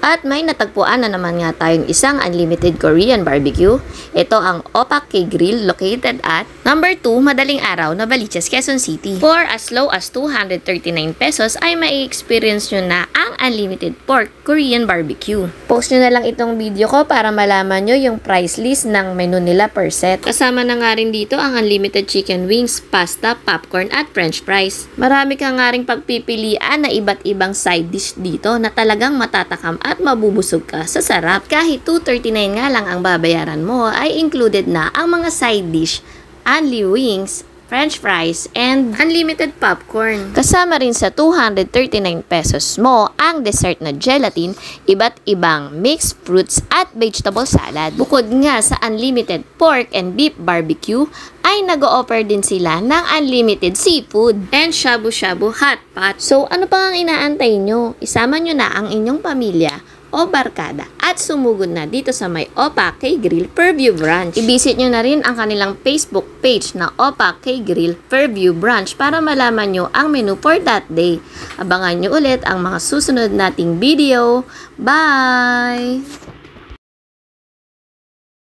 At may natagpuan na naman nga tayong isang unlimited Korean barbecue. Ito ang Opak K-Grill located at number 2, Madaling Araw, Novaliches, Quezon City. For as low as 239 pesos ay mai-experience nyo na ang unlimited pork Korean barbecue. Post nyo na lang itong video ko para malaman nyo yung price list ng menu nila per set. Kasama na nga rin dito ang unlimited chicken wings, pasta, popcorn at french fries. Marami ka nga rin pagpipilian na iba't ibang side dish dito na talagang matatakam at mabubusog ka sa sarap. Kahit 239 nga lang ang babayaran mo ay included na ang mga side dish, only wings, french fries, and unlimited popcorn. Kasama rin sa 239 pesos mo ang dessert na gelatin, iba't ibang mixed fruits at vegetable salad. Bukod nga sa unlimited pork and beef barbecue, ay nag-o-offer din sila ng unlimited seafood and shabu-shabu hot pot. So ano pa ang inaantay nyo? Isama nyo na ang inyong pamilya o barkada at sumugod na dito sa may Opak K-Grill Fairview Branch. I-visit nyo na rin ang kanilang Facebook page na Opak K-Grill Fairview Branch para malaman nyo ang menu for that day. Abangan nyo ulit ang mga susunod nating video. Bye!